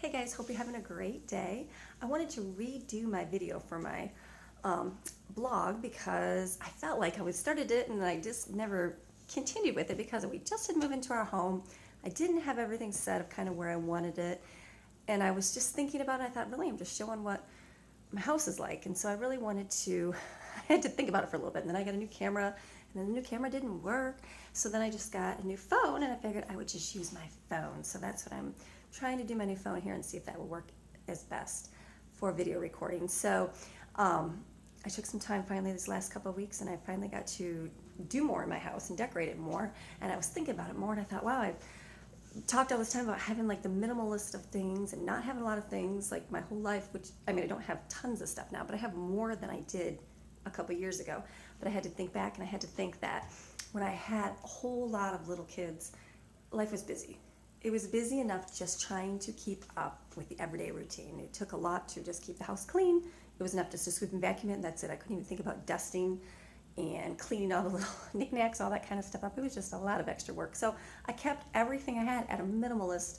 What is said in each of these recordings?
Hey guys, hope you're having a great day. I wanted to redo my video for my blog because I felt like I started it and I just never continued with it because we just had moved into our home. I didn't have everything set of kind of where I wanted it, and I was just thinking about it. I thought, really, I'm just showing what my house is like, and so I really wanted to. I had to think about it for a little bit, and then I got a new camera, and then the new camera didn't work. So then I just got a new phone, and I figured I would just use my phone. So that's what I'm trying to do, my new phone here, and see if that will work as best for video recording. So I took some time finally these last couple of weeks, and I finally got to do more in my house and decorate it more. And I was thinking about it more, and I thought, wow, I've talked all this time about having like the minimalist of things and not having a lot of things like my whole life, which I mean, I don't have tons of stuff now, but I have more than I did a couple years ago. But I had to think back, and I had to think that when I had a whole lot of little kids, life was busy. It was busy enough just trying to keep up with the everyday routine. It took a lot to just keep the house clean. It was enough just to sweep and vacuum it, and that's it. I couldn't even think about dusting and cleaning all the little knickknacks, all that kind of stuff up. It was just a lot of extra work. So I kept everything I had at a minimalist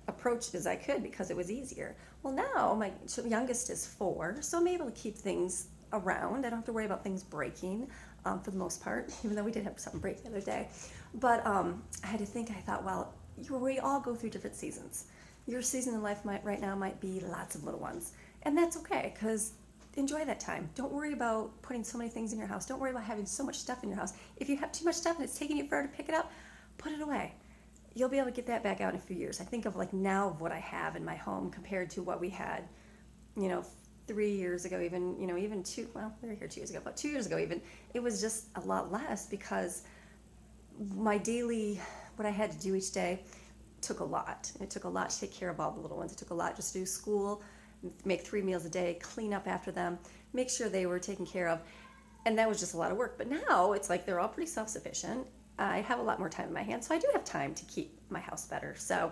approach as I could because it was easier. Well, now my youngest is 4, so I'm able to keep things around. I don't have to worry about things breaking for the most part, even though we did have something break the other day. But I had to think, I thought, well, we all go through different seasons. Your season in life right now might be lots of little ones, and that's okay, because enjoy that time. Don't worry about putting so many things in your house. Don't worry about having so much stuff in your house. If you have too much stuff and it's taking you forever to pick it up, put it away. You'll be able to get that back out in a few years. I think of like now of what I have in my home compared to what we had, 3 years ago, even two, well, we were here 2 years ago, but 2 years ago even, it was just a lot less because my daily, what I had to do each day took a lot. It took a lot to take care of all the little ones. It took a lot just to do school, make 3 meals a day, clean up after them, make sure they were taken care of. And that was just a lot of work. But now it's like they're all pretty self-sufficient. I have a lot more time in my hands, so I do have time to keep my house better. So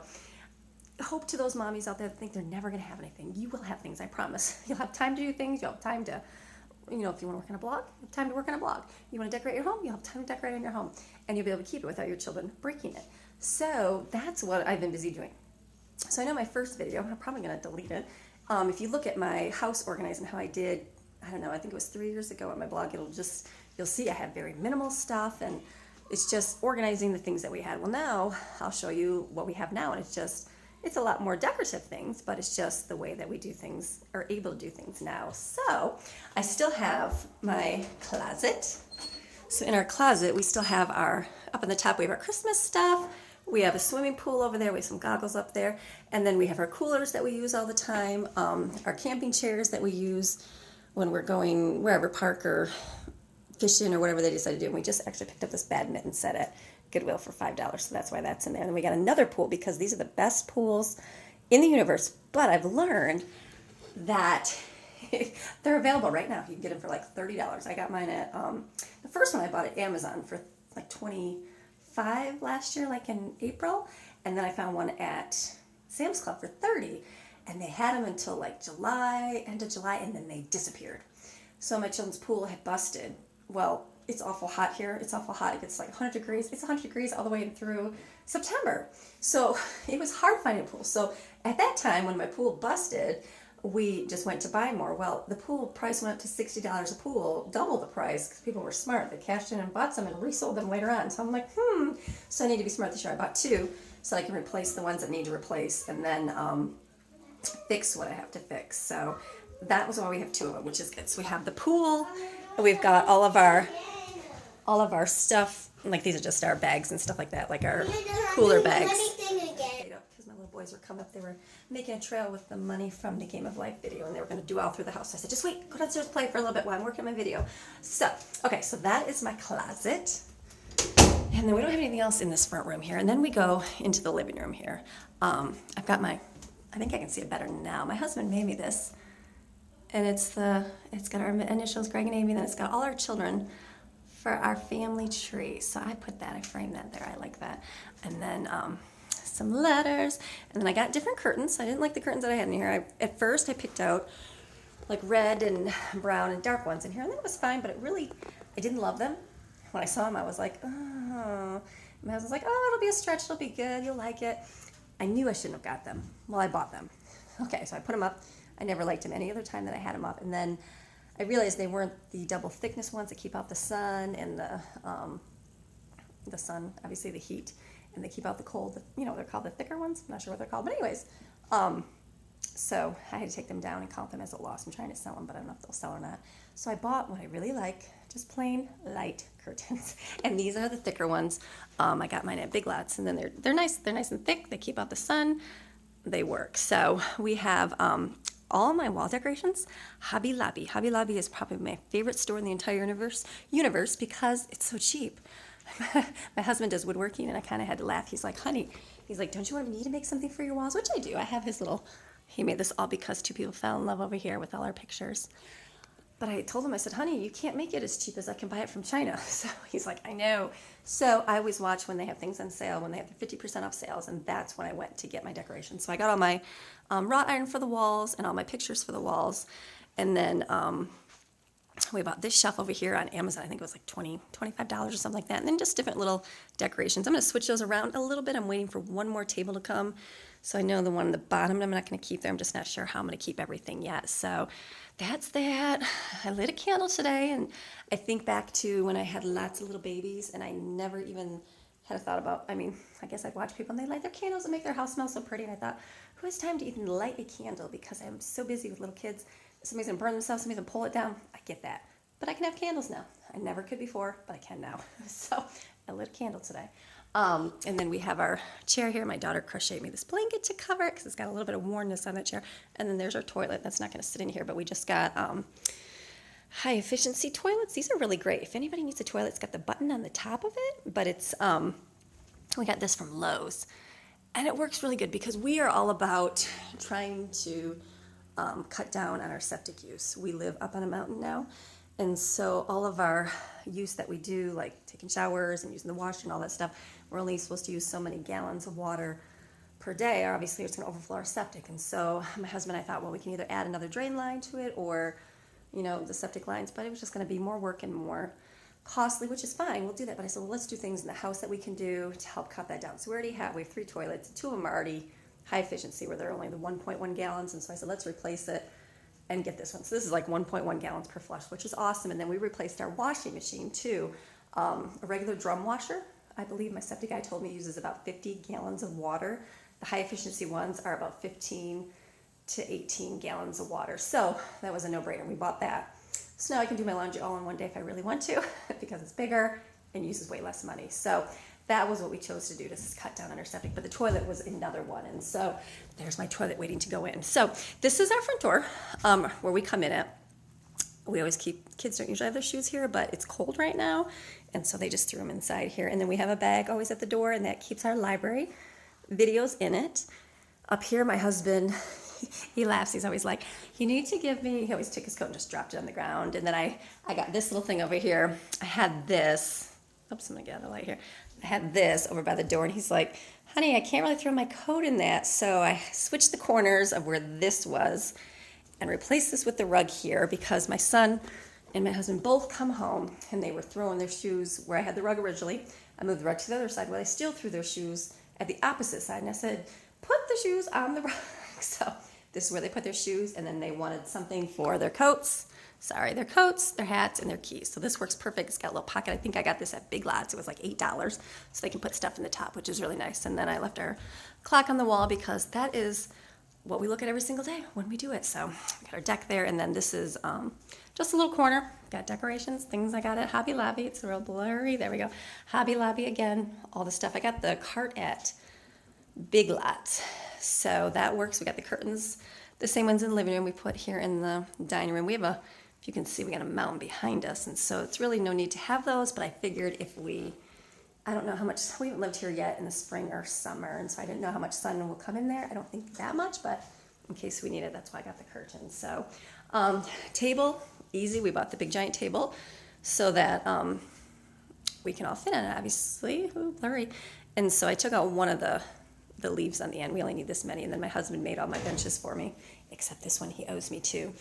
hope to those mommies out there that think they're never going to have anything. You will have things, I promise. You'll have time to do things. You'll have time to, if you want to work on a blog, you have time to work on a blog. You want to decorate your home, you'll have time to decorate on your home. And you'll be able to keep it without your children breaking it. So that's what I've been busy doing. So I know my first video, I'm probably going to delete it. If you look at my house organizing, how I did, I don't know, I think it was 3 years ago on my blog, you'll see I have very minimal stuff, and it's just organizing the things that we had. Well, now I'll show you what we have now, and it's a lot more decorative things, but it's just the way that we do things, or able to do things now. So I still have my closet. So in our closet, we still have up on the top, we have our Christmas stuff. We have a swimming pool over there. We have some goggles up there. And then we have our coolers that we use all the time, our camping chairs that we use when we're going wherever, park or fishing or whatever they decide to do. And we just actually picked up this badminton set at Goodwill for $5, so that's why that's in there. And then we got another pool because these are the best pools in the universe. But I've learned that they're available right now. You can get them for like $30. I got mine at the first one I bought at Amazon for like $25 last year, like in April, and then I found one at Sam's Club for $30, and they had them until like July, end of July, and then they disappeared. So my children's pool had busted. Well, it's awful hot here. It's awful hot. It gets like 100 degrees. It's 100 degrees all the way through September. So it was hard finding a pool. So at that time, when my pool busted, we just went to buy more. Well, the pool price went up to $60 a pool, double the price, because people were smart. They cashed in and bought some and resold them later on. So I'm like, So I need to be smart this year. I bought 2 so I can replace the ones that need to replace and then fix what I have to fix. So that was why we have 2 of them, which is good. So we have the pool, and we've got all of our stuff. Like these are just our bags and stuff like that, like our cooler bags. Because my little boys were coming up, they were making a trail with the money from the Game of Life video, and they were going to do all through the house. I said, just wait, go downstairs, play for a little bit while I'm working on my video. So, okay, so that is my closet. And then we don't have anything else in this front room here. And then we go into the living room here. I've got I think I can see it better now. My husband made me this. And it's got our initials, Greg and Amy, and then it's got all our children for our family tree. So I framed that there. I like that. And then some letters. And then I got different curtains. I didn't like the curtains that I had in here. At first I picked out like red and brown and dark ones in here, and that was fine, but I didn't love them. When I saw them, I was like, oh. My husband's like, oh, it'll be a stretch, it'll be good, you'll like it. I knew I shouldn't have got them. Well, I bought them. Okay, so I put them up. I never liked them any other time that I had them up. And then I realized they weren't the double thickness ones that keep out the sun and the sun, obviously the heat, and they keep out the cold. You know, they're called the thicker ones. I'm not sure what they're called, but anyways. So I had to take them down and count them as a loss. I'm trying to sell them, but I don't know if they'll sell or not. So I bought what I really like, just plain light curtains. And these are the thicker ones. I got mine at Big Lots, and then they're nice. They're nice and thick. They keep out the sun. They work. So we have all my wall decorations. Hobby Lobby. Hobby Lobby is probably my favorite store in the entire universe because it's so cheap. My husband does woodworking, and I kind of had to laugh. He's like, honey, don't you want me to make something for your walls? Which I do. I have his little, he made this all because two people fell in love over here with all our pictures. But I told him, I said, honey, you can't make it as cheap as I can buy it from China. So he's like, I know. So I always watch when they have things on sale, when they have the 50% off sales, and that's when I went to get my decorations. So I got all my wrought iron for the walls and all my pictures for the walls. And then we bought this shelf over here on Amazon. I think it was like $25 or something like that. And then just different little decorations. I'm going to switch those around a little bit. I'm waiting for one more table to come. So I know the one on the bottom I'm not going to keep there. I'm just not sure how I'm going to keep everything yet. So that's that. I lit a candle today, and I think back to when I had lots of little babies, and I never even had a thought about, I guess I'd watch people and they light their candles and make their house smell so pretty. And I thought, who has time to even light a candle? Because I'm so busy with little kids. Somebody's going to burn themselves, somebody's going to pull it down. I get that. But I can have candles now. I never could before, but I can now. So I lit a candle today. And then we have our chair here. My daughter crocheted me this blanket to cover it because it's got a little bit of wornness on that chair. And then there's our toilet. That's not going to sit in here, but we just got high efficiency toilets. These are really great. If anybody needs a toilet, it's got the button on the top of it, but it's we got this from Lowe's. And it works really good because we are all about trying to cut down on our septic use. We live up on a mountain now, and so all of our use that we do, like taking showers and using the washer and all that stuff, we're only supposed to use so many gallons of water per day, or obviously it's going to overflow our septic. And so my husband and I thought, well, we can either add another drain line to it or, the septic lines, but it was just going to be more work and more costly, which is fine. We'll do that. But I said, well, let's do things in the house that we can do to help cut that down. So we have 3 toilets. 2 of them are already high efficiency, where they're only the 1.1 gallons. And so I said, let's replace it and get this one. So this is like 1.1 gallons per flush, which is awesome. And then we replaced our washing machine too. A regular drum washer, I believe my septic guy told me, uses about 50 gallons of water. The high efficiency ones are about 15 to 18 gallons of water. So that was a no-brainer. We bought that. So now I can do my laundry all in one day if I really want to because it's bigger and uses way less money. So that was what we chose to do to cut down on our septic. But the toilet was another one. And so there's my toilet waiting to go in. So this is our front door where we come in at. We always kids don't usually have their shoes here, but it's cold right now. And so they just threw them inside here. And then we have a bag always at the door, and that keeps our library videos in it. Up here, my husband, he laughs. He's always like, you need to give me, he always took his coat and just dropped it on the ground. And then I got this little thing over here. I had this. Oops, I'm going to get out of the light here. I had this over by the door, and he's like, honey, I can't really throw my coat in that. So I switched the corners of where this was and replaced this with the rug here because my son and my husband both come home, and they were throwing their shoes where I had the rug originally. I moved the rug to the other side where they still threw their shoes at the opposite side. And I said, put the shoes on the rug. So this is where they put their shoes, and then they wanted something for their coats. Their coats, their hats, and their keys. So this works perfect. It's got a little pocket. I think I got this at Big Lots. It was like $8, so they can put stuff in the top, which is really nice. And then I left our clock on the wall because that is what we look at every single day when we do it. So we got our deck there, and then this is just a little corner. Got decorations, things I got at Hobby Lobby. It's real blurry. There we go. Hobby Lobby again. All the stuff. I got the cart at Big Lots. So that works. We got the curtains, the same ones in the living room we put here in the dining room. We have if you can see, we got a mountain behind us, and so it's really no need to have those, but I figured I don't know how much, we haven't lived here yet in the spring or summer, and so I didn't know how much sun will come in there. I don't think that much, but in case we need it, that's why I got the curtains. So table, easy. We bought the big giant table so that we can all fit on it, obviously. Ooh, blurry. And so I took out one of the leaves on the end. We only need this many, and then my husband made all my benches for me, except this one he owes me too.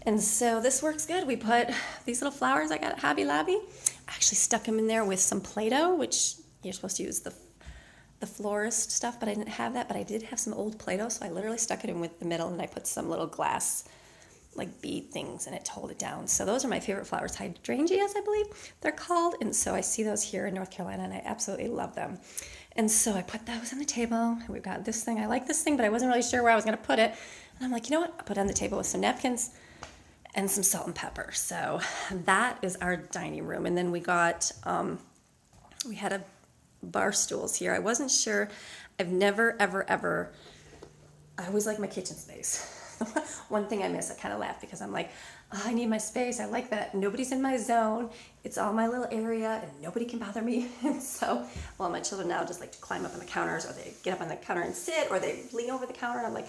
And so this works good. We put these little flowers I got at Hobby Lobby. I actually stuck them in there with some Play-Doh, which you're supposed to use the the florist stuff, but I didn't have that. But I did have some old Play-Doh, so I literally stuck it in with the middle, and I put some little glass like bead things in it to hold it down. So those are my favorite flowers, hydrangeas, I believe they're called. And so I see those here in North Carolina, and I absolutely love them. And so I put those on the table. We've got this thing. I like this thing, but I wasn't really sure where I was going to put it. And I'm like, you know what? I put it on the table with some napkins and some salt and pepper. So that is our dining room. And then we got, we had a bar stools here. I wasn't sure. I've never, ever, ever, I always like my kitchen space. One thing I miss, I kind of laugh because I'm like, oh, I need my space. I like that nobody's in my zone. It's all my little area and nobody can bother me. And so, well, my children now just like to climb up on the counters, or they get up on the counter and sit, or they lean over the counter, and I'm like,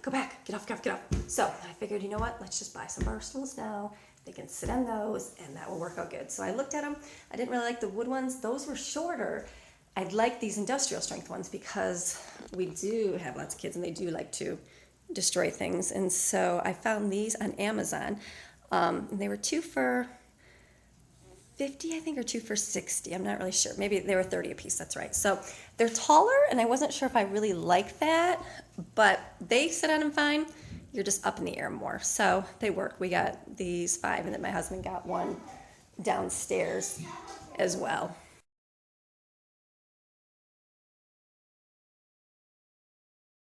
go back, get off, get off, get off. So I figured, you know what? Let's just buy some bar stools now. They can sit on those, and that will work out good. So I looked at them. I didn't really like the wood ones. Those were shorter. I'd like these industrial strength ones because we do have lots of kids, and they do like to destroy things. And so I found these on Amazon. And they were 2 for $50, I think, or 2 for $60. I'm not really sure. Maybe they were $30 a piece. That's right. So they're taller, and I wasn't sure if I really like that, but they sit on them fine. You're just up in the air more. So they work. We got these 5, and then my husband got one downstairs as well.